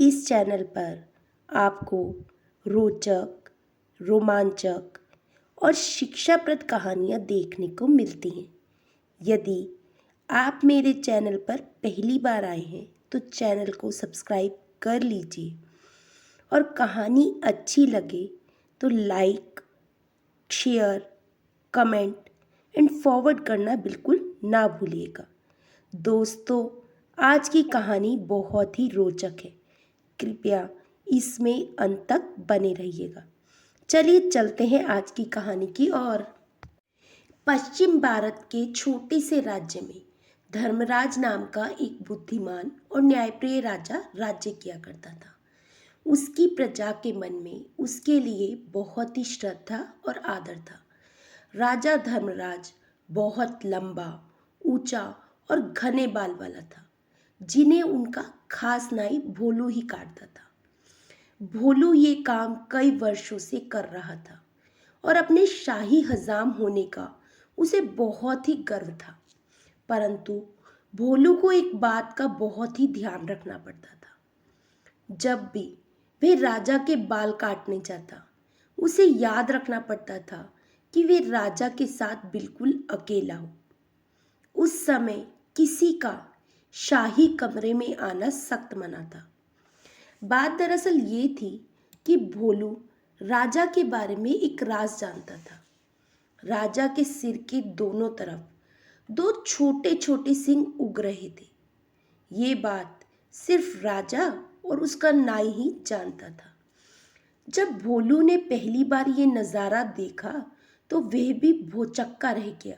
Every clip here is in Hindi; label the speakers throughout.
Speaker 1: इस चैनल पर आपको रोचक, रोमांचक और शिक्षाप्रद कहानियाँ देखने को मिलती हैं। यदि आप मेरे चैनल पर पहली बार आए हैं तो चैनल को सब्सक्राइब कर लीजिए और कहानी अच्छी लगे तो like, share, comment and forward करना बिल्कुल ना भूलिएगा। दोस्तों, आज की कहानी बहुत ही रोचक है। कृपया इसमें अंत तक बने रहिएगा। चलिए चलते हैं आज की कहानी की ओर। पश्चिम भारत के छोटे से राज्य में धर्मराज नाम का एक बुद्धिमान और न्यायप्रिय राजा राज्य किया करता था। उसकी प्रजा के मन में उसके लिए बहुत ही श्रद्धा और आदर था। राजा धर्मराज बहुत लंबा, ऊंचा और घने बाल वाला था, जिन्हें उनका खास नाई भोलू ही काटता था। भोलू ये काम कई वर्षों से कर रहा था और अपने शाही हजाम होने का उसे बहुत ही गर्व था। परंतु भोलू को एक बात का बहुत ही ध्यान रखना पड़ता था। जब भी वह राजा के बाल काटने जाता, उसे याद रखना पड़ता था कि वे राजा के साथ बिल्कुल अकेला हो। उस समय किसी का शाही कमरे में आना सख्त मना था। बात दरअसल ये थी कि भोलू राजा के बारे में एक राज जानता था। राजा के सिर के दोनों तरफ दो छोटे छोटे सिंह उग रहे थे। ये बात सिर्फ राजा और उसका नाई ही जानता था। जब भोलू ने पहली बार ये नज़ारा देखा तो वह भी भौचक्का रह गया,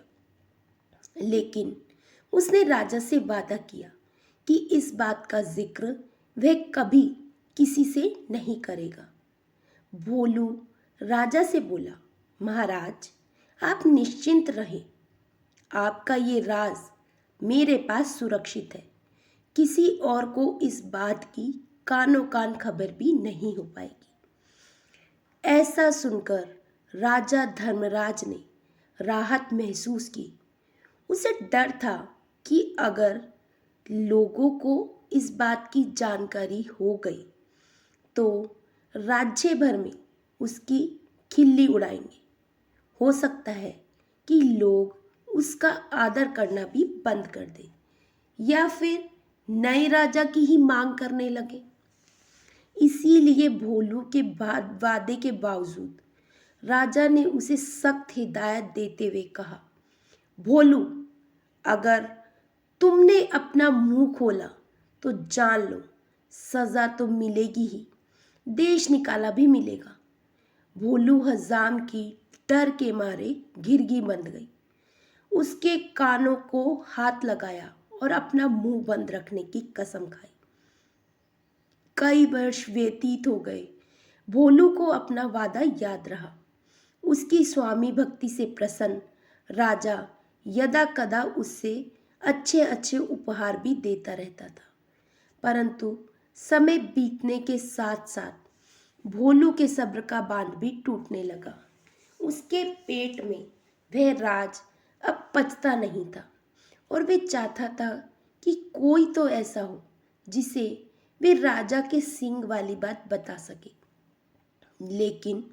Speaker 1: लेकिन उसने राजा से वादा किया कि इस बात का जिक्र वह कभी किसी से नहीं करेगा। भोलू राजा से बोला, महाराज, आप निश्चिंत रहें, आपका ये राज मेरे पास सुरक्षित है। किसी और को इस बात की कानो कान खबर भी नहीं हो पाएगी। ऐसा सुनकर राजा धर्मराज ने राहत महसूस की। उसे डर था कि अगर लोगों को इस बात की जानकारी हो गई तो राज्य भर में उसकी खिल्ली उड़ाएंगे। हो सकता है कि लोग उसका आदर करना भी बंद कर दें या फिर नए राजा की ही मांग करने लगे। इसीलिए भोलू के बाद वादे के बावजूद राजा ने उसे सख्त हिदायत देते हुए कहा, भोलू, अगर तुमने अपना मुंह खोला तो जान लो, सजा तो मिलेगी ही, देश निकाला भी मिलेगा। भोलू हजाम की डर के मारे घिरगी बंध गई। उसके कानों को हाथ लगाया और अपना मुंह बंद रखने की कसम खाई। कई वर्ष व्यतीत हो गए। भोलू को अपना वादा याद रहा। उसकी स्वामी भक्ति से प्रसन्न राजा यदा कदा उससे अच्छे अच्छे उपहार भी देता रहता था। परंतु समय बीतने के साथ साथ भोलू के सब्र का बांध भी टूटने लगा। उसके पेट में वह राज अब पचता नहीं था और वे चाहता था कि कोई तो ऐसा हो जिसे वे राजा के सींग वाली बात बता सके। लेकिन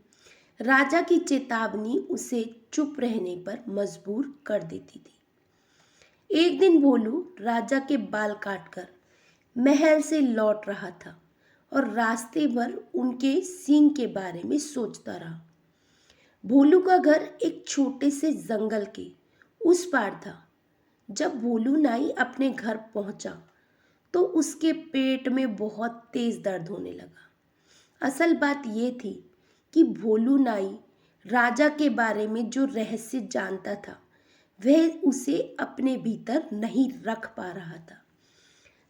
Speaker 1: राजा की चेतावनी उसे चुप रहने पर मजबूर कर देती थी। एक दिन भोलू राजा के बाल काटकर महल से लौट रहा था और रास्ते भर उनके सींग के बारे में सोचता रहा। भोलू का घर एक छोटे से जंगल के उस पार था। जब भोलू नाई अपने घर पहुंचा तो उसके पेट में बहुत तेज दर्द होने लगा। असल बात यह थी कि भोलू नाई राजा के बारे में जो रहस्य जानता था वह उसे अपने भीतर नहीं रख पा रहा था।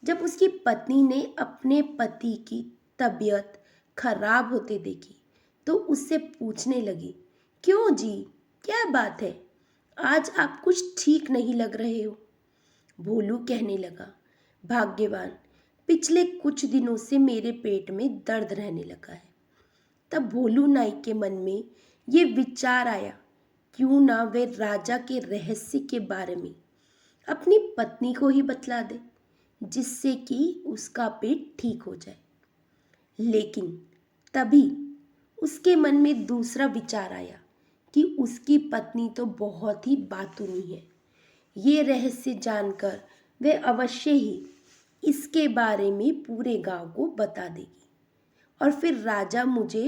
Speaker 1: जब उसकी पत्नी ने अपने पति की तबीयत खराब होते देखी तो उससे पूछने लगी, क्यों जी, क्या बात है, आज आप कुछ ठीक नहीं लग रहे हो। भोलू कहने लगा, भाग्यवान, पिछले कुछ दिनों से मेरे पेट में दर्द रहने लगा है। तब भोलू नाई के मन में ये विचार आया, क्यों ना वे राजा के रहस्य के बारे में अपनी पत्नी को ही बतला दे, जिससे कि उसका पेट ठीक हो जाए। लेकिन तभी उसके मन में दूसरा विचार आया कि उसकी पत्नी तो बहुत ही बातूनी है। ये रहस्य जानकर वह अवश्य ही इसके बारे में पूरे गांव को बता देगी और फिर राजा मुझे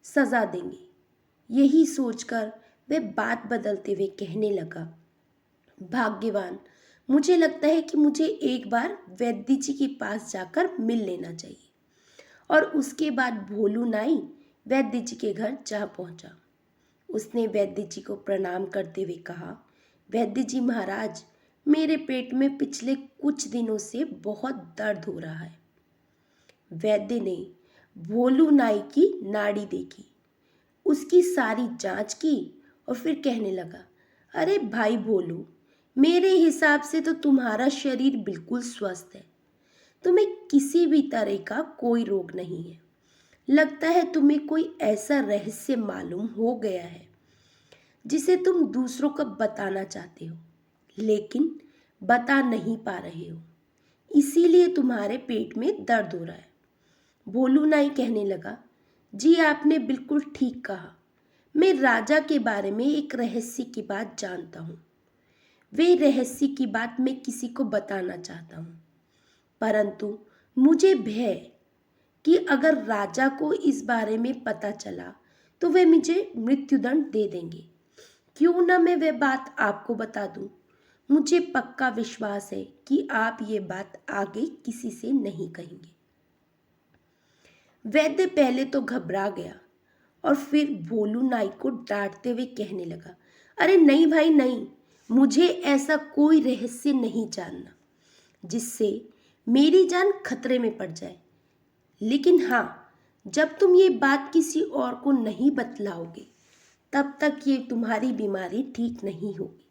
Speaker 1: सजा देंगे। यही सोचकर वह बात बदलते हुए कहने लगा, भाग्यवान, मुझे लगता है कि मुझे एक बार वैद्य जी के पास जाकर मिल लेना चाहिए। और उसके बाद भोलू नाई वैद्य जी के घर जा पहुंचा। उसने वैद्य जी को प्रणाम करते हुए कहा, वैद्य जी महाराज, मेरे पेट में पिछले कुछ दिनों से बहुत दर्द हो रहा है। वैद्य ने भोलू नाई की नाड़ी देखी, उसकी सारी जांच की और फिर कहने लगा, अरे भाई भोलू, मेरे हिसाब से तो तुम्हारा शरीर बिल्कुल स्वस्थ है। तुम्हें किसी भी तरह का कोई रोग नहीं है। लगता है तुम्हें कोई ऐसा रहस्य मालूम हो गया है जिसे तुम दूसरों को बताना चाहते हो, लेकिन बता नहीं पा रहे हो, इसीलिए तुम्हारे पेट में दर्द हो रहा है। भोलू नाई कहने लगा, जी आपने बिल्कुल ठीक कहा। मैं राजा के बारे में एक रहस्य की बात जानता हूँ। वे रहस्य की बात मैं किसी को बताना चाहता हूँ, परंतु मुझे भय है कि अगर राजा को इस बारे में पता चला तो वे मुझे मृत्युदंड दे देंगे। क्यों ना मैं वह बात आपको बता दूं। मुझे पक्का विश्वास है कि आप ये बात आगे किसी से नहीं कहेंगे। वैद्य पहले तो घबरा गया और फिर भोलू नाई को डांटते हुए कहने लगा, अरे नहीं भाई नहीं, मुझे ऐसा कोई रहस्य नहीं जानना जिससे मेरी जान खतरे में पड़ जाए। लेकिन हाँ, जब तुम ये बात किसी और को नहीं बतलाओगे तब तक ये तुम्हारी बीमारी ठीक नहीं होगी।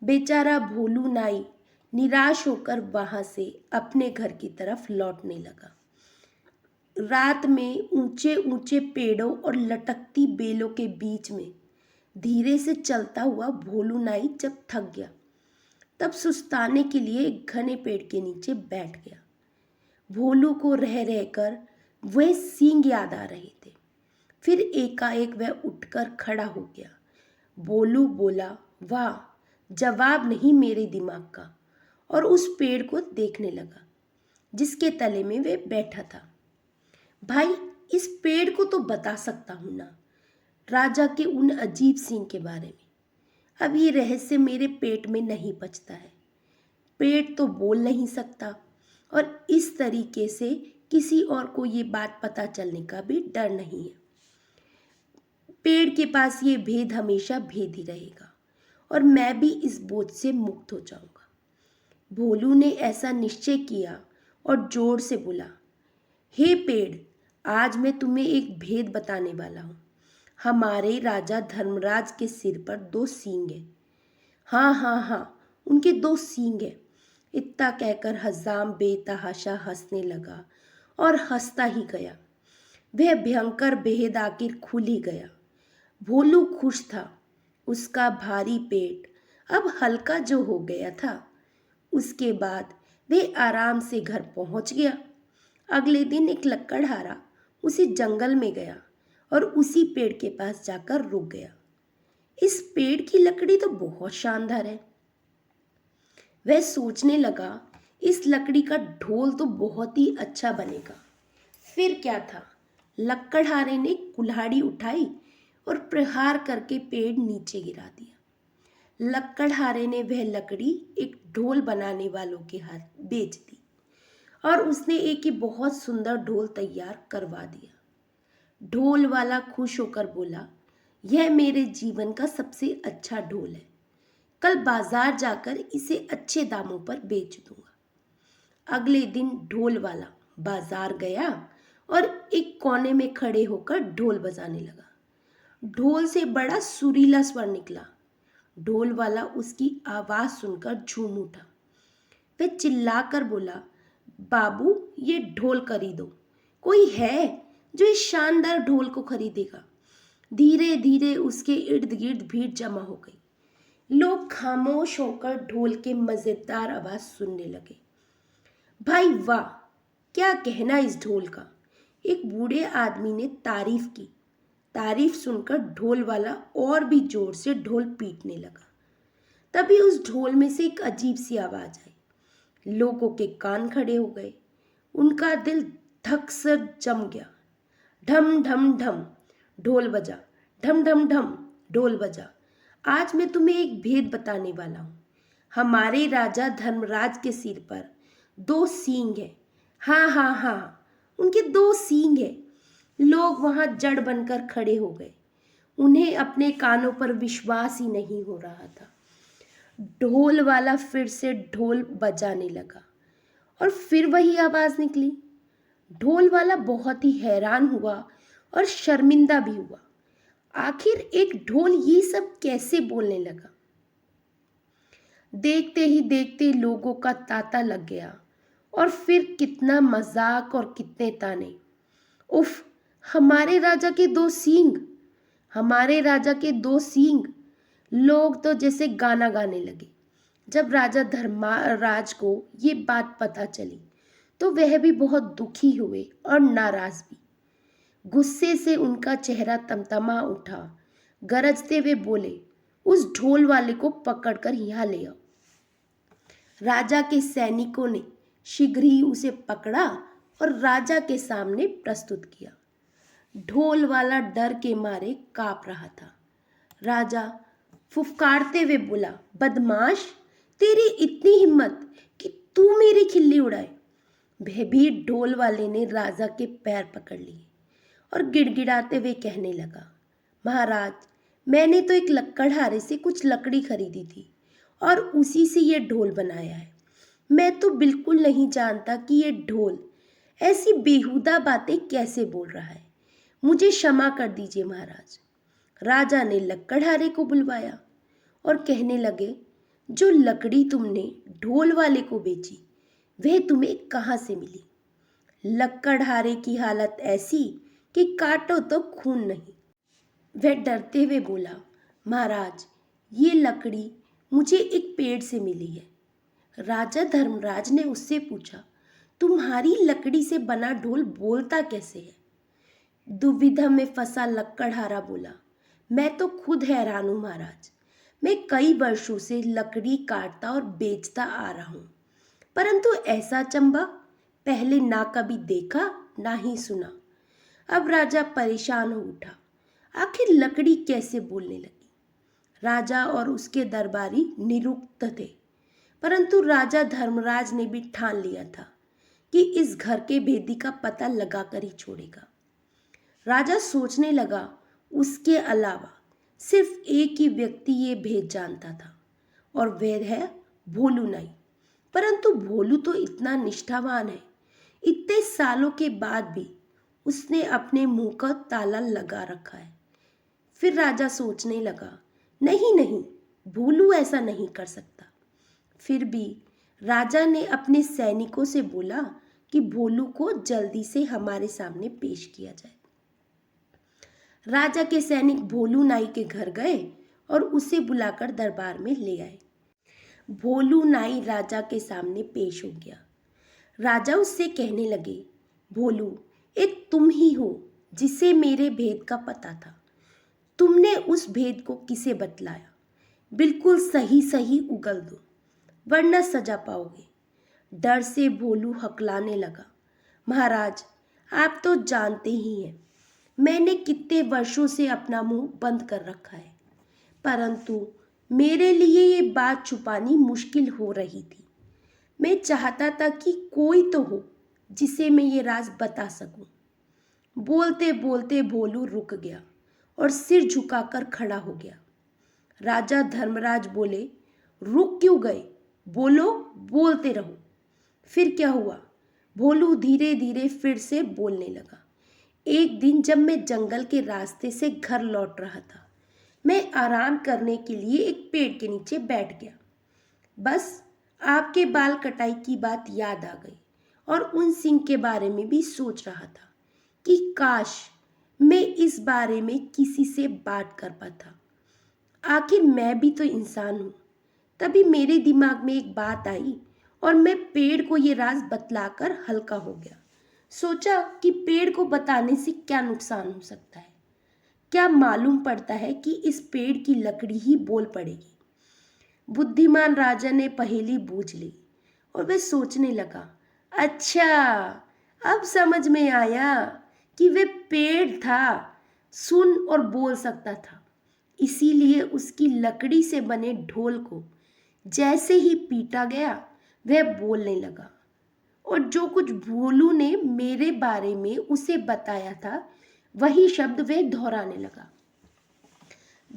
Speaker 1: बेचारा भोलू नाई निराश होकर वहां से अपने घर की तरफ लौटने लगा। रात में ऊंचे ऊंचे पेड़ों और लटकती बेलों के बीच में धीरे से चलता हुआ भोलू नाई जब थक गया तब सुस्ताने के लिए एक घने पेड़ के नीचे बैठ गया। भोलू को रह रहकर वह सींग याद आ रहे थे। फिर एकाएक वह उठकर खड़ा हो गया। भोलू बोला, वाह, जवाब नहीं मेरे दिमाग का, और उस पेड़ को देखने लगा जिसके तले में वह बैठा था। भाई, इस पेड़ को तो बता सकता हूं ना, राजा के उन अजीब सींग के बारे में। अब ये रहस्य मेरे पेट में नहीं पचता है। पेड़ तो बोल नहीं सकता और इस तरीके से किसी और को ये बात पता चलने का भी डर नहीं है। पेड़ के पास ये भेद हमेशा भेद ही रहेगा और मैं भी इस बोझ से मुक्त हो जाऊंगा। भोलू ने ऐसा निश्चय किया और जोर से बोला, हे पेड़, आज मैं तुम्हें एक भेद बताने वाला हूँ। हमारे राजा धर्मराज के सिर पर 2 सींग है। हाँ हाँ हाँ, उनके 2 सींग है। इतना कहकर हजाम बेतहाशा हंसने लगा और हंसता ही गया। वह भयंकर भेद आखिर खुल ही गया। भोलू खुश था। उसका भारी पेट अब हल्का जो हो गया था। उसके बाद वह आराम से घर पहुंच गया। अगले दिन एक लकड़हारा उसी जंगल में गया और उसी पेड़ के पास जाकर रुक गया। इस पेड़ की लकड़ी तो बहुत शानदार है। वह सोचने लगा, इस लकड़ी का ढोल तो बहुत ही अच्छा बनेगा। फिर क्या था, लकड़हारे ने कुल्हाड़ी उठाई और प्रहार करके पेड़ नीचे गिरा दिया। लकड़हारे ने वह लकड़ी एक ढोल बनाने वालों के हाथ बेच दी और उसने एक ही बहुत सुंदर ढोल तैयार करवा दिया। ढोल वाला खुश होकर बोला, यह मेरे जीवन का सबसे अच्छा ढोल है। कल बाजार जाकर इसे अच्छे दामों पर बेच दूंगा। अगले दिन ढोल वाला बाजार गया और एक कोने में खड़े होकर ढोल बजाने लगा। ढोल से बड़ा सुरीला स्वर निकला। ढोल वाला उसकी आवाज सुनकर झूम उठा। वह चिल्लाकर बोला, बाबू, ये ढोल खरीदो। कोई है जो इस शानदार ढोल को खरीदेगा? धीरे धीरे उसके इर्द गिर्द भीड़ जमा हो गई। लोग खामोश होकर ढोल के मजेदार आवाज सुनने लगे। भाई वाह, क्या कहना इस ढोल का। एक बूढ़े आदमी ने तारीफ की। तारीफ सुनकर ढोल वाला और भी जोर से ढोल पीटने लगा। तभी उस ढोल में से एक अजीब सी आवाज आई। लोगों के कान खड़े हो गए। उनका दिल धक से जम गया। ढम ढम ढम ढोल बजा, ढम ढम ढम ढोल बजा। आज मैं तुम्हें एक भेद बताने वाला हूँ। हमारे राजा धर्मराज के सिर पर 2 सींग है। हाँ हाँ हाँ, उनके 2 सींग है। लोग वहां जड़ बनकर खड़े हो गए। उन्हें अपने कानों पर विश्वास ही नहीं हो रहा था। ढोल वाला फिर से ढोल बजाने लगा और फिर वही आवाज निकली। ढोल वाला बहुत ही हैरान हुआ और शर्मिंदा भी हुआ। आखिर एक ढोल ये सब कैसे बोलने लगा? देखते ही देखते लोगों का तांता लग गया। और फिर कितना मजाक और कितने ताने। उफ, हमारे राजा के 2 सींग, हमारे राजा के 2 सींग। लोग तो जैसे गाना गाने लगे। जब राजा धर्मराज को ये बात पता चली तो वह भी बहुत दुखी हुए और नाराज भी। गुस्से से उनका चेहरा तमतमा उठा। गरजते हुए बोले, उस ढोल वाले को पकड़कर यहाँ ले आओ। राजा के सैनिकों ने शीघ्र ही उसे पकड़ा और राजा के सामने प्रस्तुत किया। ढोल वाला डर के मारे कांप रहा था। राजा फुफकारते हुए बोला, बदमाश, तेरी इतनी हिम्मत कि तू मेरी खिल्ली उड़ाए। भयभीत ढोल वाले ने राजा के पैर पकड़ लिए और गिड़गिड़ाते हुए कहने लगा, महाराज, मैंने तो एक लक्कड़हारे से कुछ लकड़ी खरीदी थी और उसी से ये ढोल बनाया है। मैं तो बिल्कुल नहीं जानता कि ये ढोल ऐसी बेहुदा बातें कैसे बोल रहा है। मुझे क्षमा कर दीजिए महाराज। राजा ने लक्कड़हारे को बुलवाया और कहने लगे, जो लकड़ी तुमने ढोल वाले को बेची वह तुम्हें कहाँ से मिली? लक्कड़हारे की हालत ऐसी कि काटो तो खून नहीं। वह डरते हुए बोला, महाराज, ये लकड़ी मुझे एक पेड़ से मिली है। राजा धर्मराज ने उससे पूछा, तुम्हारी लकड़ी से बना ढोल बोलता कैसे है? दुविधा में फंसा लक्कड़हारा बोला, मैं तो खुद हैरान हूँ महाराज। मैं कई वर्षों से लकड़ी काटता और बेचता आ रहा हूँ, परंतु ऐसा चंबा पहले ना कभी देखा ना ही सुना। अब राजा परेशान हो उठा। आखिर लकड़ी कैसे बोलने लगी? राजा और उसके दरबारी निरुक्त थे, परंतु राजा धर्मराज ने भी ठान लिया था कि इस घर के भेदी का पता लगाकर ही छोड़ेगा। राजा सोचने लगा, उसके अलावा सिर्फ एक ही व्यक्ति ये भेद जानता था और वह है भोलू नाई। परंतु भोलू तो इतना निष्ठावान है, इतने सालों के बाद भी उसने अपने मुंह का ताला लगा रखा है। फिर राजा सोचने लगा, नहीं नहीं, भोलू ऐसा नहीं कर सकता। फिर भी राजा ने अपने सैनिकों से बोला कि भोलू को जल्दी से हमारे सामने पेश किया जाए। राजा के सैनिक भोलू नाई के घर गए और उसे बुलाकर दरबार में ले आए। भोलू नाई राजा के सामने पेश हो गया। राजा उससे कहने लगे, भोलू, एक तुम ही हो जिसे मेरे भेद का पता था। तुमने उस भेद को किसे बतलाया? बिल्कुल सही सही उगल दो, वरना सजा पाओगे। डर से भोलू हकलाने लगा, महाराज, आप तो जानते ही हैं, मैंने कितने वर्षों से अपना मुंह बंद कर रखा है, परंतु मेरे लिए ये बात छुपानी मुश्किल हो रही थी। मैं चाहता था कि कोई तो हो जिसे मैं ये राज बता सकूं। बोलते बोलते भोलू रुक गया और सिर झुकाकर खड़ा हो गया। राजा धर्मराज बोले, रुक क्यों गए? बोलो, बोलते रहो। फिर क्या हुआ? भोलू धीरे धीरे फिर से बोलने लगा। एक दिन जब मैं जंगल के रास्ते से घर लौट रहा था, मैं आराम करने के लिए एक पेड़ के नीचे बैठ गया। बस आपके बाल कटाई की बात याद आ गई और उन सिंह के बारे में भी सोच रहा था कि काश मैं इस बारे में किसी से बात कर पाता। आखिर मैं भी तो इंसान हूँ। तभी मेरे दिमाग में एक बात आई और मैं पेड़ को ये राज बतलाकर हल्का हो गया। सोचा कि पेड़ को बताने से क्या नुकसान हो सकता है। क्या मालूम पड़ता है कि इस पेड़ की लकड़ी ही बोल पड़ेगी। बुद्धिमान राजा ने पहेली बूझ ली और वह सोचने लगा, अच्छा, अब समझ में आया कि वह पेड़ था, सुन और बोल सकता था। इसीलिए उसकी लकड़ी से बने ढोल को जैसे ही पीटा गया वह बोलने लगा, और जो कुछ भोलू ने मेरे बारे में उसे बताया था वही शब्द वह दोहराने लगा।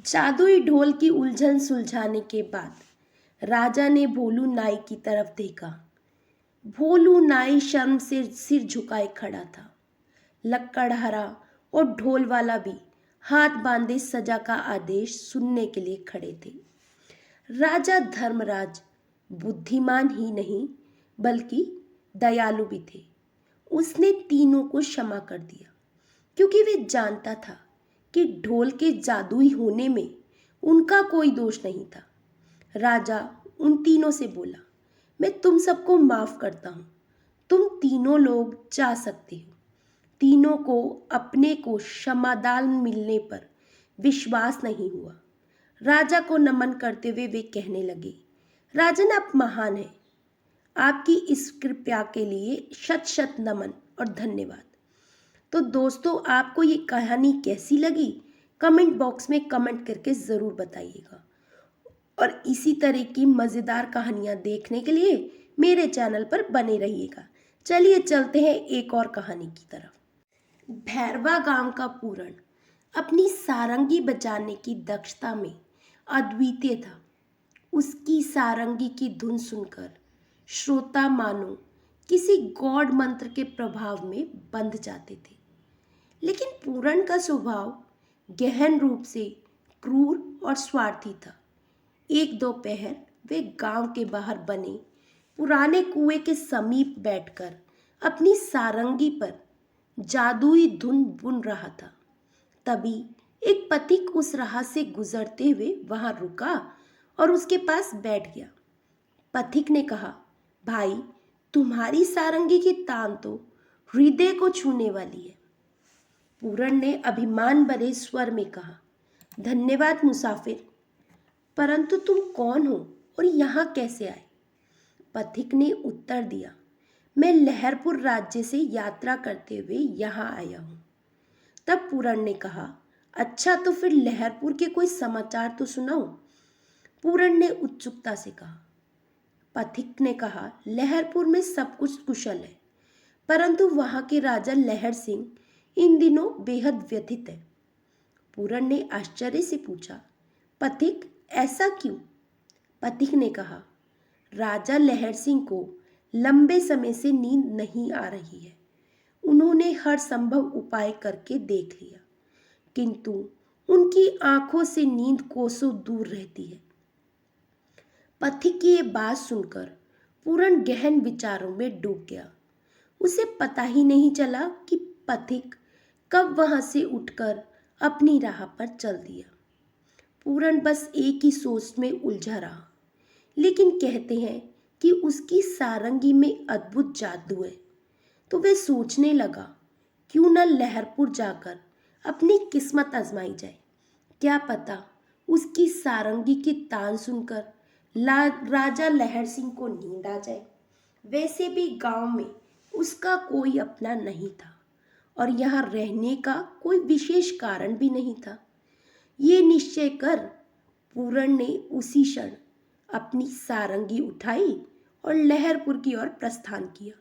Speaker 1: जादुई ढोल की उलझन सुलझाने के बाद राजा ने भोलू नाई की तरफ देखा। भोलू नाई शर्म से सिर झुकाए खड़ा था। लक्कड़हारा और ढोल वाला भी हाथ बांधे सजा का आदेश सुनने के लिए खड़े थे। राजा धर्मराज बुद्धिमान ही नहीं बल्कि दयालु भी थे। उसने तीनों को क्षमा कर दिया, क्योंकि वे जानता था कि ढोल के जादुई होने में उनका कोई दोष नहीं था। राजा उन तीनों से बोला, मैं तुम सबको माफ करता हूँ, तुम तीनों लोग जा सकते हो। तीनों को अपने को क्षमादान मिलने पर विश्वास नहीं हुआ। राजा को नमन करते हुए वे कहने लगे, राजन, आप महान हैं। आपकी इस कृपया के लिए शत शत नमन और धन्यवाद। तो दोस्तों, आपको ये कहानी कैसी लगी कमेंट बॉक्स में कमेंट करके ज़रूर बताइएगा, और इसी तरह की मज़ेदार कहानियाँ देखने के लिए मेरे चैनल पर बने रहिएगा। चलिए चलते हैं एक और कहानी की तरफ। भैरवा गांव का पूरण अपनी सारंगी बजाने की दक्षता में अद्वितीय था। उसकी सारंगी की धुन सुनकर श्रोता मानो किसी गॉड मंत्र के प्रभाव में बंध जाते थे। लेकिन पूरण का स्वभाव गहन रूप से क्रूर और स्वार्थी था। एक दोपहर वे गांव के बाहर बने पुराने कुएं के समीप बैठकर अपनी सारंगी पर जादुई धुन बुन रहा था। तभी एक पथिक उस राह से गुजरते हुए वहां रुका और उसके पास बैठ गया। पथिक ने कहा, भाई, तुम्हारी सारंगी की तान तो हृदय को छूने वाली है। पूरण ने अभिमान भरे स्वर में कहा, धन्यवाद मुसाफिर, परंतु तुम कौन हो और यहाँ कैसे आए? पथिक ने उत्तर दिया, मैं लहरपुर राज्य से यात्रा करते हुए यहाँ आया हूँ। तब पूरण ने कहा, अच्छा, तो फिर लहरपुर के कोई समाचार तो सुनाओ। पूरण ने उत्सुकता से कहा। पथिक ने कहा, लहरपुर में सब कुछ कुशल है, परंतु वहाँ के राजा लहर सिंह इन दिनों बेहद व्यथित है। पूरण ने आश्चर्य से पूछा, पथिक, ऐसा क्यों? पथिक ने कहा, राजा लहर सिंह को लंबे समय से नींद नहीं आ रही है। उन्होंने हर संभव उपाय करके देख लिया, किंतु उनकी आंखों से नींद कोसों दूर रहती है। पथिक की ये बात सुनकर पूरण गहन विचारों में डूब गया। उसे पता ही नहीं चला कि पथिक कब वहां से उठकर अपनी राह पर चल दिया। पूरण बस एक ही सोच में उलझा रहा। लेकिन कहते हैं कि उसकी सारंगी में अद्भुत जादू है, तो वह सोचने लगा, क्यों न लहरपुर जाकर अपनी किस्मत आजमाई जाए। क्या पता उसकी सारंगी की तान सुनकर राजा लहर सिंह को नींद आ जाए। वैसे भी गांव में उसका कोई अपना नहीं था और यहाँ रहने का कोई विशेष कारण भी नहीं था। ये निश्चय कर पूरण ने उसी क्षण अपनी सारंगी उठाई और लहरपुर की ओर प्रस्थान किया।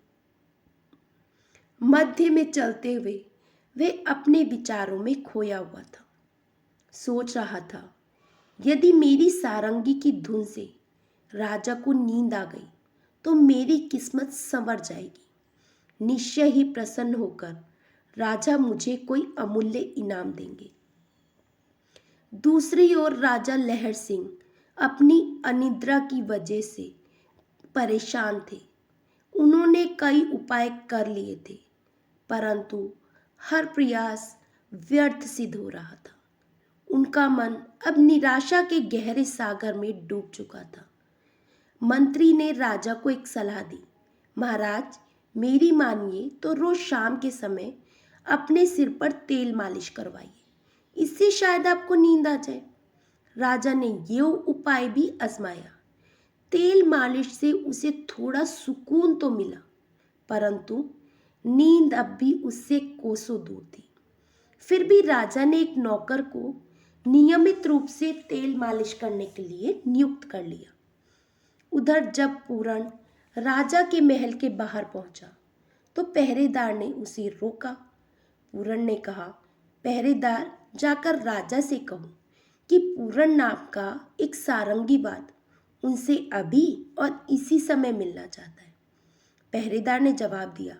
Speaker 1: मध्य में चलते हुए वे अपने विचारों में खोया हुआ था। सोच रहा था, यदि मेरी सारंगी की धुन से राजा को नींद आ गई तो मेरी किस्मत संवर जाएगी। निश्चय ही प्रसन्न होकर राजा मुझे कोई अमूल्य इनाम देंगे। दूसरी ओर राजा लहर सिंह अपनी अनिद्रा की वजह से परेशान थे। उन्होंने कई उपाय कर लिए थे, परंतु हर प्रयास व्यर्थ सिद्ध हो रहा था। उनका मन अब निराशा के गहरे सागर में डूब चुका था। मंत्री ने राजा को एक सलाह दी, महाराज, मेरी मानिए तो रोज शाम के समय अपने सिर पर तेल मालिश करवाइए, इससे शायद आपको नींद आ जाए। राजा ने ये उपाय भी आजमाया। तेल मालिश से उसे थोड़ा सुकून तो मिला, परंतु नींद अब भी उससे कोसों दूर थी। फिर भी राजा ने एक नौकर को नियमित रूप से तेल मालिश करने के लिए नियुक्त कर लिया। उधर जब पूरण राजा के महल के बाहर पहुंचा तो पहरेदार ने उसे रोका। पूरण ने कहा, पहरेदार, जाकर राजा से कहो कि पूरण नाम का एक सारंगीवाद उनसे अभी और इसी समय मिलना चाहता है। पहरेदार ने जवाब दिया,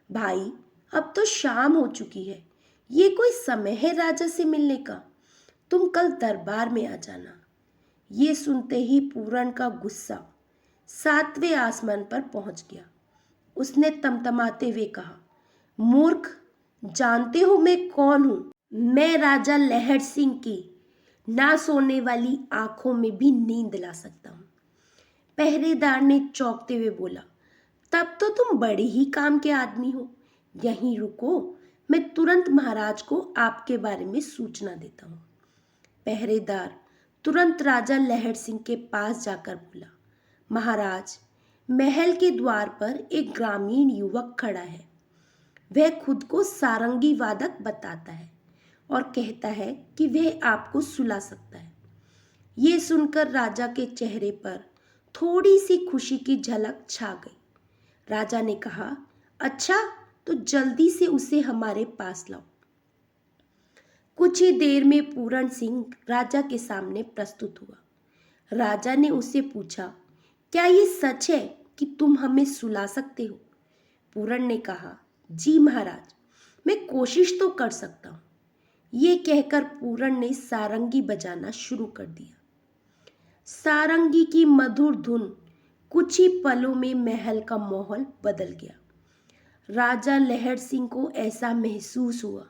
Speaker 1: भाई, अब तो शाम हो चुकी है, ये कोई समय है राजा से मिलने का? तुम कल दरबार में आ जाना। ये सुनते ही पूरण का गुस्सा 7वें आसमान पर पहुंच गया। उसने तमतमाते हुए कहा, मूर्ख, जानते हो मैं कौन हूं? मैं राजा लहर सिंह की ना सोने वाली आंखों में भी नींद ला सकता हूं। पहरेदार ने चौंकते हुए बोला, तब तो तुम बड़े ही काम के आदमी हो। यहीं रुको, मैं तुरंत महाराज को आपके बारे में सूचना देता हूँ। पहरेदार तुरंत राजा लहर सिंह के पास जाकर बोला, महाराज, महल के द्वार पर एक ग्रामीण युवक खड़ा है। वह खुद को सारंगी वादक बताता है और कहता है कि वह आपको सुला सकता है। ये सुनकर राजा के चेहरे पर थोड़ी सी खुशी की झलक छा गई। राजा ने कहा, अच्छा, तो जल्दी से उसे हमारे पास लाओ। कुछ ही देर में पूरण सिंह राजा के सामने प्रस्तुत हुआ। राजा ने उससे पूछा, क्या ये सच है कि तुम हमें सुला सकते हो? पूरण ने कहा, जी महाराज, मैं कोशिश तो कर सकता हूँ। ये कहकर पूरण ने सारंगी बजाना शुरू कर दिया। सारंगी की मधुर धुन कुछ ही पलों में महल का माहौल बदल गया। राजा लहर सिंह को ऐसा महसूस हुआ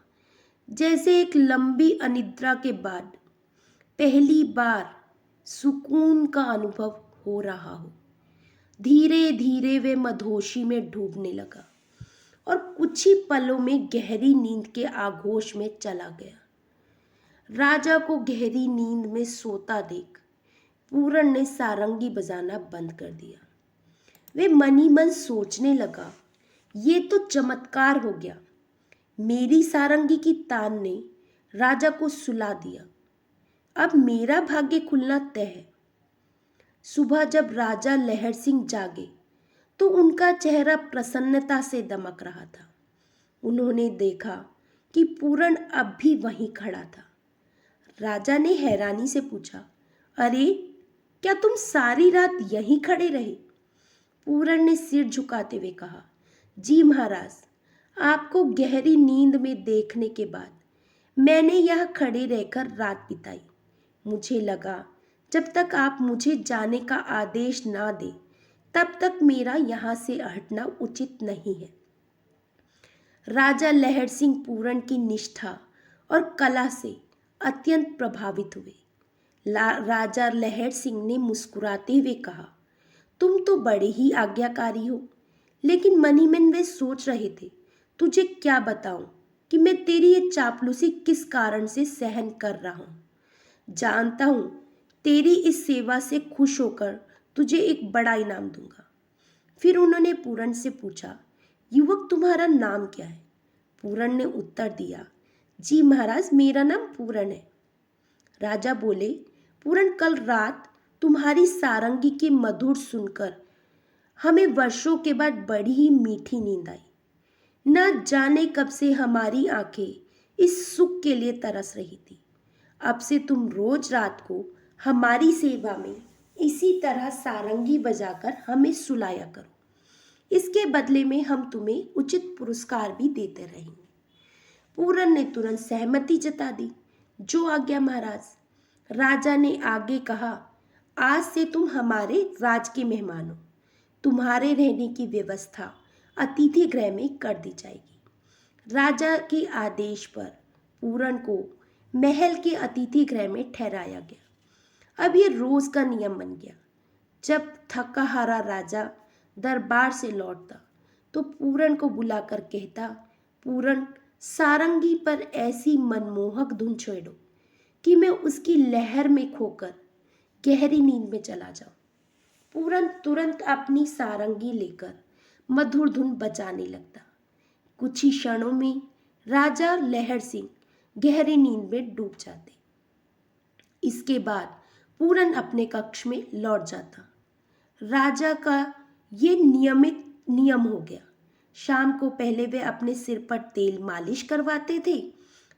Speaker 1: जैसे एक लंबी अनिद्रा के बाद पहली बार सुकून का अनुभव हो रहा हो। धीरे धीरे वे मधोशी में डूबने लगा और कुछ ही पलों में गहरी नींद के आगोश में चला गया। राजा को गहरी नींद में सोता देख पूरण ने सारंगी बजाना बंद कर दिया। वे मन ही मन सोचने लगा, ये तो चमत्कार हो गया। मेरी सारंगी की तान ने राजा को सुला दिया। अब मेरा भाग्य खुलना तय है। सुबह जब राजा लहर सिंह जागे तो उनका चेहरा प्रसन्नता से दमक रहा था। उन्होंने देखा कि पूरण अब भी वहीं खड़ा था। राजा ने हैरानी से पूछा, अरे, क्या तुम सारी रात यहीं खड़े रहे? पूरण ने सिर झुकाते हुए कहा, जी महाराज, आपको गहरी नींद में देखने के बाद मैंने यहाँ खड़े रहकर रात बिताई। मुझे लगा जब तक आप मुझे जाने का आदेश ना दें तब तक मेरा यहाँ से हटना उचित नहीं है। राजा लहर सिंह पूरण की निष्ठा और कला से अत्यंत प्रभावित हुए। राजा लहर सिंह ने मुस्कुराते हुए कहा, तुम तो बड़े ही आज्ञाकारी हो। लेकिन मन ही मन वे सोच रहे थे, तुझे क्या बताऊं कि मैं तेरी ये चापलूसी किस कारण से सहन कर रहा हूं। जानता हूं तेरी इस सेवा से खुश होकर तुझे एक बड़ा इनाम दूंगा। फिर उन्होंने पूरण से पूछा, युवक, तुम्हारा नाम क्या है? पूरण ने उत्तर दिया, जी महाराज, मेरा नाम पूरण है। राजा बोले, पूरण, कल रात तुम्हारी सारंगी की मधुर सुनकर हमें वर्षों के बाद बड़ी ही मीठी नींद आई। न जाने कब से हमारी आंखें इस सुख के लिए तरस रही थी। अब से तुम रोज रात को हमारी सेवा में इसी तरह सारंगी बजाकर हमें सुलाया करो। इसके बदले में हम तुम्हें उचित पुरस्कार भी देते रहेंगे। पूरण ने तुरंत सहमति जता दी। जो आज्ञा महाराज। राजा ने आगे कहा, आज से तुम हमारे राज के मेहमान हो। तुम्हारे रहने की व्यवस्था अतिथि गृह में कर दी जाएगी। राजा के आदेश पर पूरण को महल के अतिथि गृह में ठहराया गया। अब ये रोज का नियम बन गया। जब थका हारा राजा दरबार से लौटता तो पूरन को बुलाकर कहता, पूरन, सारंगी पर ऐसी मनमोहक धुन छेड़ो कि मैं उसकी लहर में खोकर गहरी नींद में चला जाऊं। पूरन तुरंत अपनी सारंगी लेकर मधुर धुन बजाने लगता। कुछ ही क्षणों में राजा लहर सिंह गहरी नींद में डूब जाते। इसके बाद पूरन अपने कक्ष में लौट जाता। राजा का ये नियमित नियम हो गया। शाम को पहले वे अपने सिर पर तेल मालिश करवाते थे,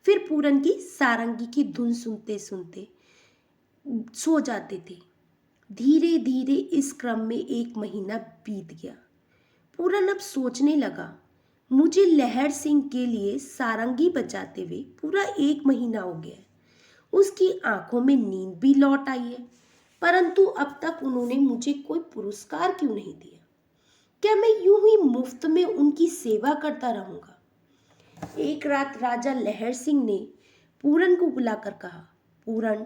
Speaker 1: फिर पूरन की सारंगी की धुन सुनते सुनते सो जाते थे। धीरे धीरे इस क्रम में 1 महीना बीत गया। पूरन अब सोचने लगा, मुझे लहर सिंह के लिए सारंगी बजाते हुए पूरा 1 महीना हो गया है। उसकी आंखों में नींद भी लौट आई है, परंतु अब तक उन्होंने मुझे कोई पुरस्कार क्यों नहीं दिया? क्या मैं यूं ही मुफ्त में उनकी सेवा करता रहूंगा? एक रात राजा लहर सिंह ने पूरन को बुलाकर कहा, पूरन,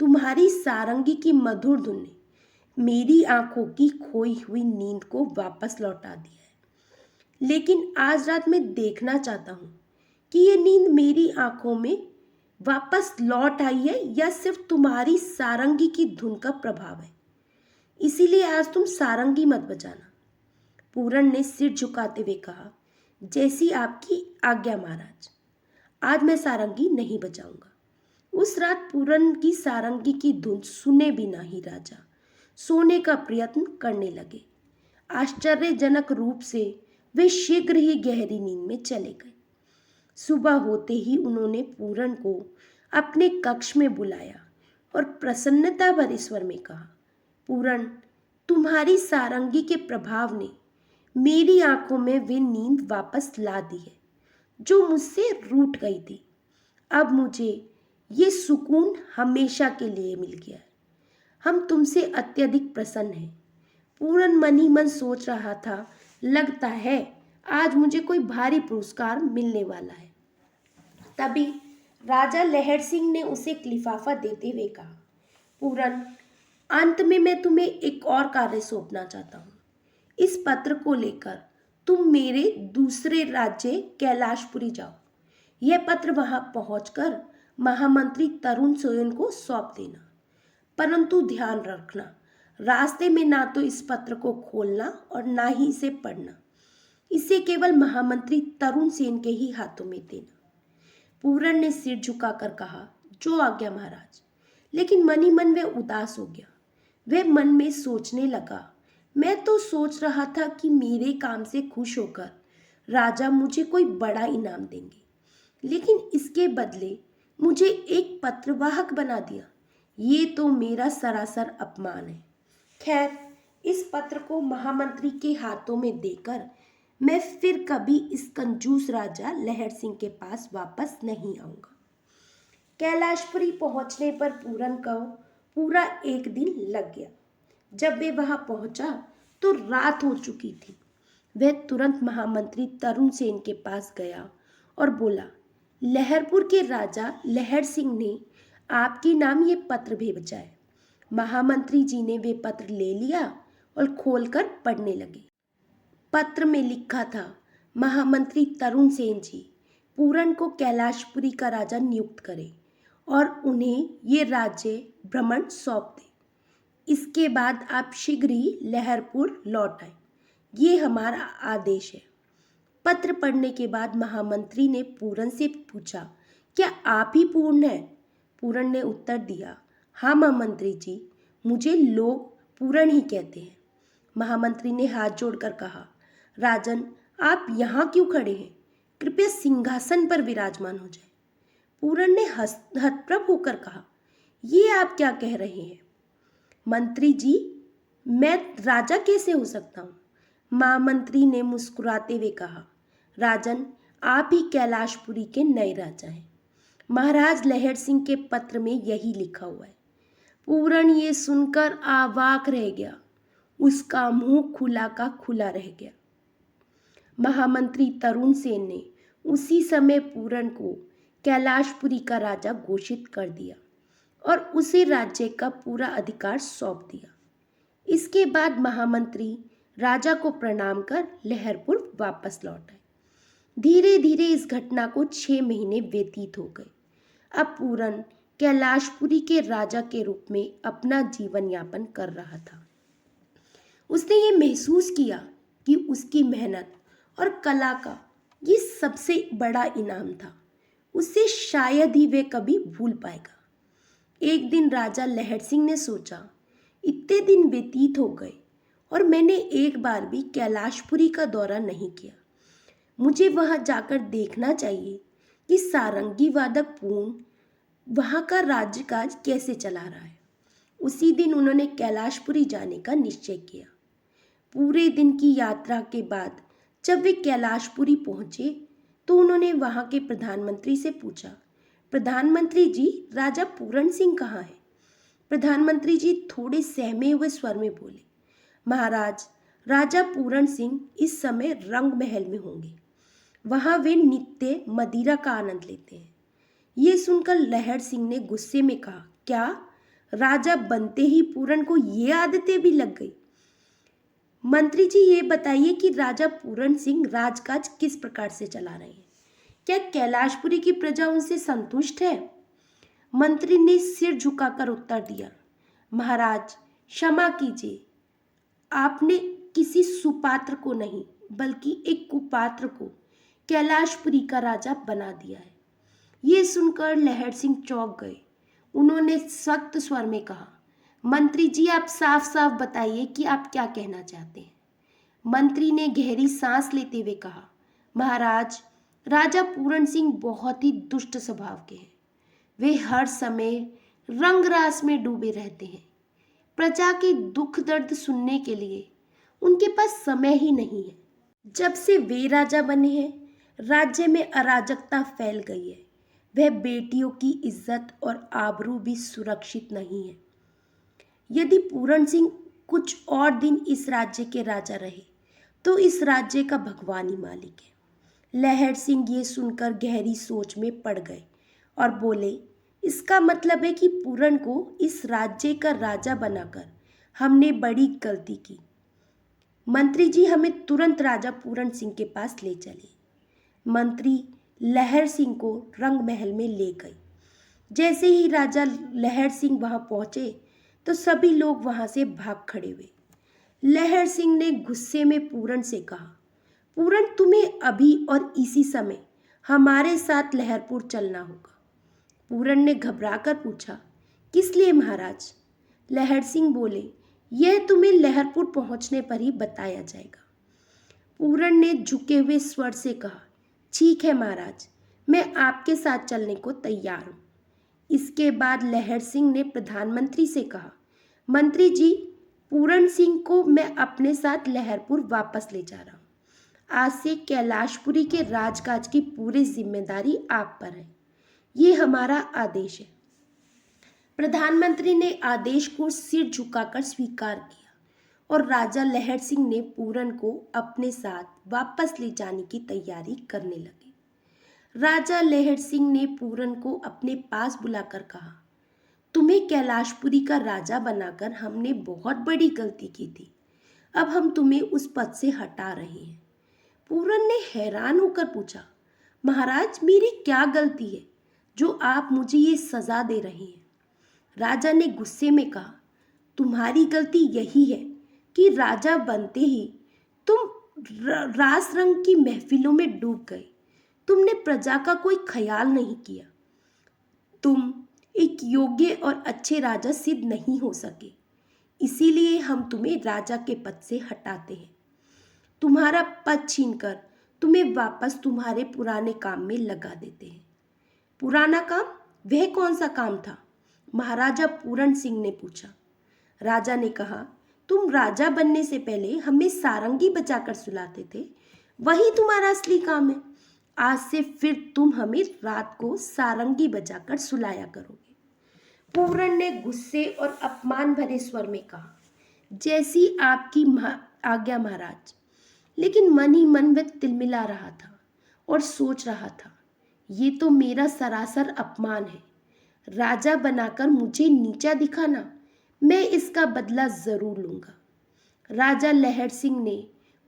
Speaker 1: तुम्हारी सारंगी की मधुर धुन ने मेरी आंखों की खोई हुई नींद को वापस लौटा दिया है, लेकिन आज रात मैं देखना चाहता हूं कि ये नींद मेरी आंखों में वापस लौट आई है या सिर्फ तुम्हारी सारंगी की धुन का प्रभाव है। इसीलिए आज तुम सारंगी मत बजाना। पूरन ने सिर झुकाते हुए कहा, जैसी आपकी आज्ञा महाराज। आज मैं सारंगी नहीं बजाऊंगा। उस रात पूरन की सारंगी की धुन सुने बिना ही राजा सोने का प्रयत्न करने लगे। आश्चर्यजनक रूप से वे शीघ्र ही गहरी नींद में चले गए। सुबह होते ही उन्होंने पूरन को अपने कक्ष में बुलाया और प्रसन्नता भरे स्वर में कहा, पूरन, तुम्हारी सारंगी के प्रभाव ने मेरी आंखों में वे नींद वापस ला दी है जो मुझसे रूठ गई थी। अब मुझे ये सुकून हमेशा के लिए मिल गया है। हम तुमसे अत्यधिक प्रसन्न हैं। पूरन मन ही मन सोच रहा था, लगता है आज मुझे कोई भारी पुरस्कार मिलने वाला है। तभी राजा लहर सिंह ने उसे एक लिफाफा देते हुए कहा, पूरन, अंत में मैं तुम्हें एक और कार्य सौंपना चाहता हूँ। इस पत्र को लेकर तुम मेरे दूसरे राज्य कैलाशपुरी जाओ। यह पत्र वहां पहुंचकर महामंत्री तरुण सेन को सौंप देना, परंतु ध्यान रखना, रास्ते में ना तो इस पत्र को खोलना और ना ही इसे पढ़ना। इसे केवल महामंत्री तरुण सेन के ही हाथों में देना। पूरन ने सिर झुकाकर कहा, जो आज्ञा महाराज। लेकिन मन ही मन वह उदास हो गया। वह मन में सोचने लगा, मैं तो सोच रहा था कि मेरे काम से खुश होकर राजा मुझे कोई बड़ा इनाम देंगे, लेकिन इसके बदले मुझे एक पत्रवाहक बना दिया। ये तो मेरा सरासर अपमान है। खैर, इस पत्र को महामंत्री के हाथों में देकर मैं फिर कभी इस कंजूस राजा लहर सिंह के पास वापस नहीं आऊंगा। कैलाशपुरी पहुंचने पर पूरन को पूरा 1 दिन लग गया। जब वे वहां पहुंचा तो रात हो चुकी थी। वह तुरंत महामंत्री तरुण सेन के पास गया और बोला, लहरपुर के राजा लहर सिंह ने आपके नाम ये पत्र भेजा है। महामंत्री जी ने वे पत्र ले लिया और खोलकर पढ़ने लगे। पत्र में लिखा था, महामंत्री तरुण सेन जी पूरन को कैलाशपुरी का राजा नियुक्त करें और उन्हें ये राज्य भ्रमण सौंप दें। इसके बाद आप शीघ्र ही लहरपुर लौट आए। ये हमारा आदेश है। पत्र पढ़ने के बाद महामंत्री ने पूरन से पूछा, क्या आप ही पूर्ण हैं? पूरन ने उत्तर दिया, हाँ महामंत्री जी, मुझे लोग पूरन ही कहते हैं। महामंत्री ने हाथ जोड़कर कहा, राजन, आप यहाँ क्यों खड़े हैं? कृपया सिंहासन पर विराजमान हो जाए। पूरन ने हतप्रभ होकर कहा, ये आप क्या कह रहे हैं? मंत्री जी, मैं राजा कैसे हो सकता हूँ? महामंत्री ने मुस्कुराते हुए कहा, राजन, आप ही कैलाशपुरी के नए राजा हैं। महाराज लहर सिंह के पत्र में यही लिखा हुआ है। पूरन ये सुनकर अवाक रह गया। उसका मुंह खुला का खुला रह गया। महामंत्री तरुण सेन ने उसी समय पूरन को कैलाशपुरी का राजा घोषित कर दिया और उसे राज्य का पूरा अधिकार सौंप दिया। इसके बाद महामंत्री राजा को प्रणाम कर लहरपुर वापस लौट आए। धीरे धीरे इस घटना को 6 महीने व्यतीत हो गए। अब पूरन कैलाशपुरी के राजा के रूप में अपना जीवन यापन कर रहा था। उसने ये महसूस किया कि उसकी मेहनत और कला का ये सबसे बड़ा इनाम था। उसे शायद ही वे कभी भूल पाएगा। एक दिन राजा लहर सिंह ने सोचा, इतने दिन व्यतीत हो गए और मैंने एक बार भी कैलाशपुरी का दौरा नहीं किया। मुझे वहां जाकर देखना चाहिए कि सारंगी वादक पूर्ण वहां का राज्यकाज कैसे चला रहा है। उसी दिन उन्होंने कैलाशपुरी जाने का निश्चय किया। पूरे दिन की यात्रा के बाद जब वे कैलाशपुरी पहुंचे तो उन्होंने वहां के प्रधानमंत्री से पूछा, प्रधानमंत्री जी, राजा पूरन सिंह कहाँ है? प्रधानमंत्री जी थोड़े सहमे हुए स्वर में बोले, महाराज, राजा पूरन सिंह इस समय रंग महल में होंगे। वहां वे नित्य मदिरा का आनंद लेते हैं। ये सुनकर लहर सिंह ने गुस्से में कहा, क्या राजा बनते ही पूरन को ये आदतें भी लग गई? मंत्री जी, ये बताइए कि राजा पूरन सिंह राजकाज किस प्रकार से चला रहे हैं? क्या कैलाशपुरी की प्रजा उनसे संतुष्ट है? मंत्री ने सिर झुकाकर उत्तर दिया, महाराज, क्षमा कीजिए, आपने किसी सुपात्र को नहीं बल्कि एक कुपात्र को कैलाशपुरी का राजा बना दिया है। ये सुनकर लहर सिंह चौंक गए। उन्होंने सख्त स्वर में कहा, मंत्री जी, आप साफ साफ बताइए कि आप क्या कहना चाहते हैं। मंत्री ने गहरी सांस लेते हुए कहा, महाराज, राजा पूरन सिंह बहुत ही दुष्ट स्वभाव के हैं। वे हर समय रंगरास में डूबे रहते हैं। प्रजा के दुख दर्द सुनने के लिए उनके पास समय ही नहीं है। जब से वे राजा बने हैं, राज्य में अराजकता फैल गई है। वह बेटियों की इज्जत और आबरू भी सुरक्षित नहीं है। यदि पूरन सिंह कुछ और दिन इस राज्य के राजा रहे तो इस राज्य का भगवान ही मालिक है। लहर सिंह ये सुनकर गहरी सोच में पड़ गए और बोले, इसका मतलब है कि पूरन को इस राज्य का राजा बनाकर हमने बड़ी गलती की। मंत्री जी, हमें तुरंत राजा पूरन सिंह के पास ले चले। मंत्री लहर सिंह को रंग महल में ले गए। जैसे ही राजा लहर सिंह वहां पहुंचे तो सभी लोग वहां से भाग खड़े हुए। लहर सिंह ने गुस्से में पूरन से कहा, पूरन, तुम्हें अभी और इसी समय हमारे साथ लहरपुर चलना होगा। पूरन ने घबराकर पूछा, किस लिए महाराज? लहर सिंह बोले, यह तुम्हें लहरपुर पहुंचने पर ही बताया जाएगा। पूरन ने झुके हुए स्वर से कहा, ठीक है महाराज, मैं आपके साथ चलने को तैयार हूँ। इसके बाद लहर सिंह ने प्रधानमंत्री से कहा, मंत्री जी, पूरन सिंह को मैं अपने साथ लहरपुर वापस ले जा रहा हूँ। आज से कैलाशपुरी के राजकाज की पूरी जिम्मेदारी आप पर है। ये हमारा आदेश है। प्रधानमंत्री ने आदेश को सिर झुकाकर स्वीकार किया और राजा लहर सिंह ने पूरन को अपने साथ वापस ले जाने की तैयारी करने लगे। राजा लहर सिंह ने पूरन को अपने पास बुलाकर कहा, तुम्हें कैलाशपुरी का राजा बनाकर हमने बहुत बड़ी गलती की थी। अब हम तुम्हें उस पद से हटा रहे हैं। पूरन ने हैरान होकर पूछा, महाराज, मेरी क्या गलती है जो आप मुझे ये सजा दे रहे हैं? राजा ने गुस्से में कहा, तुम्हारी गलती यही है कि राजा बनते ही तुम रास रंग की महफिलों में डूब गए। तुमने प्रजा का कोई ख्याल नहीं किया। तुम एक योग्य और अच्छे राजा सिद्ध नहीं हो सके, इसीलिए हम तुम्हें राजा के पद से हटाते हैं। तुम्हारा पद छीनकर तुम्हें वापस तुम्हारे पुराने काम में लगा देते हैं। पुराना काम? वह कौन सा काम था? महाराजा पूरन सिंह ने पूछा। राजा ने कहा, तुम राजा बनने से पहले हमें सारंगी बजाकर सुलाते थे, वही तुम्हारा असली काम है। आज से फिर तुम हमें रात को सारंगी बजाकर सुलाया करोगे। पूरन ने गुस्से और अपमान भरे स्वर में कहा, जैसी आपकी आज्ञा महाराज। लेकिन मन ही मन वह तिलमिला रहा था और सोच रहा था, ये तो मेरा सरासर अपमान है। राजा बनाकर मुझे नीचा दिखाना, मैं इसका बदला जरूर लूंगा। राजा लहर सिंह ने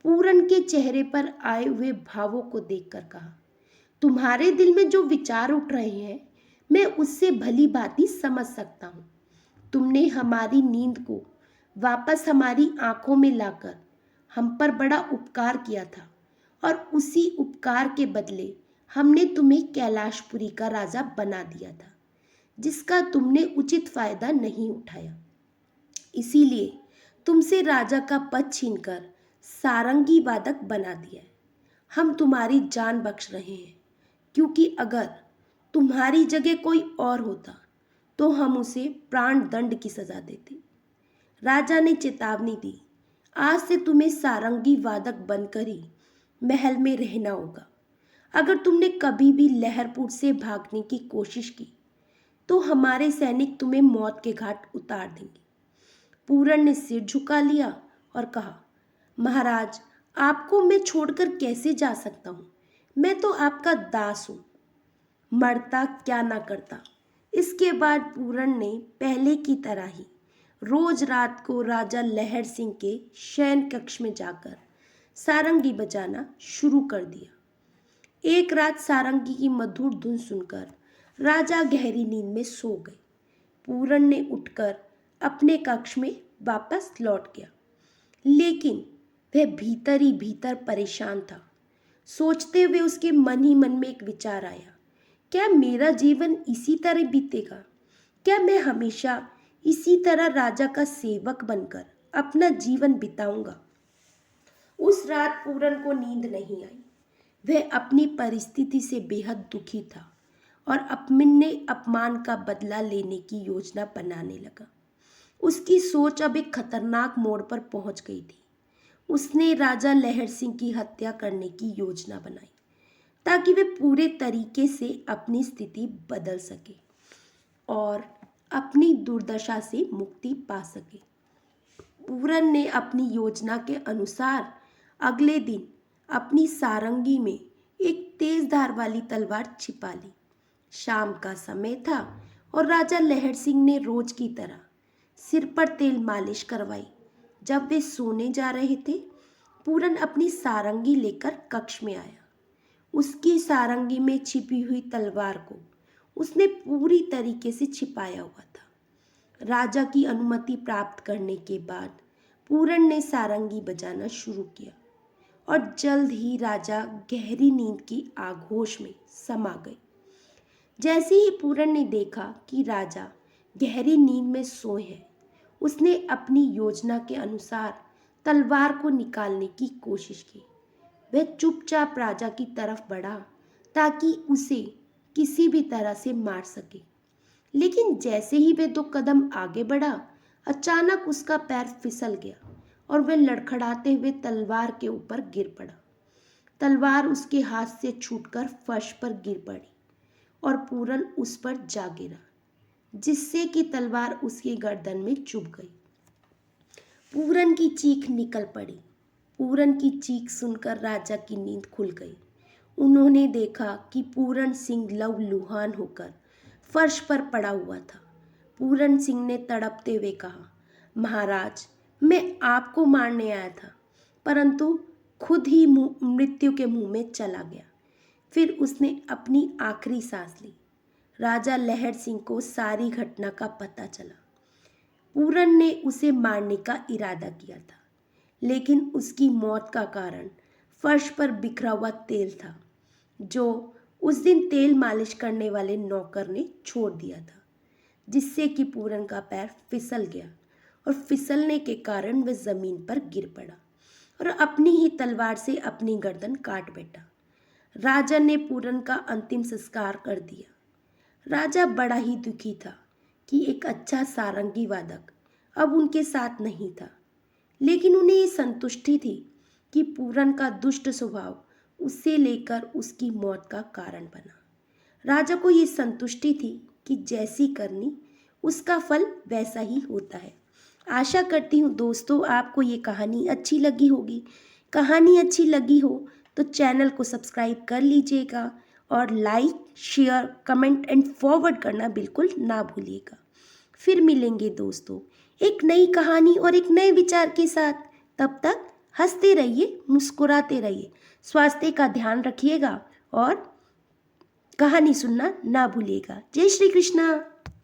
Speaker 1: पूरन के चेहरे पर आए हुए भावों को देखकर कहा, तुम्हारे दिल में जो विचार उठ रहे हैं मैं उससे भली भांति समझ सकता हूँ। तुमने हमारी नींद को वापस हमारी आंखों में लाकर हम पर बड़ा उपकार किया था और उसी उपकार के बदले हमने तुम्हें कैलाशपुरी का राजा बना दिया था, जिसका तुमने उचित फायदा नहीं उठाया। इसीलिए तुमसे राजा का पद छीनकर सारंगी वादक बना दिया है। हम तुम्हारी जान बख्श रहे हैं, क्योंकि अगर तुम्हारी जगह कोई और होता तो हम उसे प्राण दंड की सजा देते। राजा ने चेतावनी दी, आज से तुम्हें सारंगी वादक बनकर ही महल में रहना होगा। अगर तुमने कभी भी लहरपुर से भागने की कोशिश की तो हमारे सैनिक तुम्हें मौत के घाट उतार देंगे। पूरन ने सिर झुका लिया और कहा, महाराज, आपको मैं छोड़कर कैसे जा सकता हूँ? मैं तो आपका दास हूँ, मरता क्या ना करता। इसके बाद पूरन ने पहले की तरह ही रोज रात को राजा लहर सिंह के शयन कक्ष में जाकर सारंगी बजाना शुरू कर दिया। एक रात सारंगी की मधुर धुन सुनकर राजा गहरी नींद में सो गए। पूरन ने उठकर अपने कक्ष में वापस लौट गया, लेकिन वह भीतर ही भीतर परेशान था। सोचते हुए उसके मन ही मन में एक विचार आया, क्या मेरा जीवन इसी तरह बीतेगा? क्या मैं हमेशा इसी तरह राजा का सेवक बनकर अपना जीवन बिताऊंगा? उस रात पूरन को नींद नहीं आई। वह अपनी परिस्थिति से बेहद दुखी था और अपने अपमान का बदला लेने की योजना बनाने लगा। उसकी सोच अब एक खतरनाक मोड़ पर पहुंच गई थी। उसने राजा लहर सिंह की हत्या करने की योजना बनाई ताकि वे पूरे तरीके से अपनी स्थिति बदल सके और अपनी दुर्दशा से मुक्ति पा सके। पूरन ने अपनी योजना के अनुसार अगले दिन अपनी सारंगी में एक तेज धार वाली तलवार छिपा ली। शाम का समय था और राजा लहर सिंह ने रोज की तरह सिर पर तेल मालिश करवाई। जब वे सोने जा रहे थे, पूरन अपनी सारंगी लेकर कक्ष में आया। उसकी सारंगी में छिपी हुई तलवार को उसने पूरी तरीके से छिपाया हुआ था। राजा की अनुमति प्राप्त करने के बाद पूरन ने सारंगी बजाना शुरू किया और जल्द ही राजा गहरी नींद की आगोश में समा गए। जैसे ही पूरन ने देखा कि राजा गहरी नींद में सोए हैं, उसने अपनी योजना के अनुसार तलवार को निकालने की कोशिश की। वह चुपचाप राजा की तरफ बढ़ा ताकि उसे किसी भी तरह से मार सके, लेकिन जैसे ही वह 2 कदम आगे बढ़ा, अचानक उसका पैर फिसल गया और वह लड़खड़ाते हुए तलवार के ऊपर गिर पड़ा। तलवार उसके हाथ से छूटकर फर्श पर गिर पड़ी और पूरन उस पर जा गिरा, जिससे कि तलवार उसकी गर्दन में चुभ गई। पूरन की चीख निकल पड़ी। पूरन की चीख सुनकर राजा की नींद खुल गई। उन्होंने देखा कि पूरन सिंह लहूलुहान होकर फर्श पर पड़ा हुआ था। पूरन सिंह ने तड़पते हुए कहा, महाराज, मैं आपको मारने आया था, परंतु खुद ही मृत्यु के मुंह में चला गया। फिर उसने अपनी आखिरी सांस ली। राजा लहर सिंह को सारी घटना का पता चला। पूरन ने उसे मारने का इरादा किया था, लेकिन उसकी मौत का कारण फर्श पर बिखरा हुआ तेल था, जो उस दिन तेल मालिश करने वाले नौकर ने छोड़ दिया था, जिससे कि पूरन का पैर फिसल गया और फिसलने के कारण वह जमीन पर गिर पड़ा और अपनी ही तलवार से अपनी गर्दन काट बैठा। राजा ने पूरन का अंतिम संस्कार कर दिया। राजा बड़ा ही दुखी था कि एक अच्छा सारंगी वादक अब उनके साथ नहीं था, लेकिन उन्हें ये संतुष्टि थी कि पूरन का दुष्ट स्वभाव उसे लेकर उसकी मौत का कारण बना। राजा को ये संतुष्टि थी कि जैसी करनी उसका फल वैसा ही होता है। आशा करती हूँ दोस्तों आपको ये कहानी अच्छी लगी होगी। कहानी अच्छी लगी हो तो चैनल को सब्सक्राइब कर लीजिएगा और like, share, comment and forward करना बिल्कुल ना भूलिएगा। फिर मिलेंगे दोस्तों एक नई कहानी और एक नए विचार के साथ। तब तक हंसते रहिए, मुस्कुराते रहिए, स्वास्थ्य का ध्यान रखिएगा और कहानी सुनना ना भूलिएगा। जय श्री कृष्णा।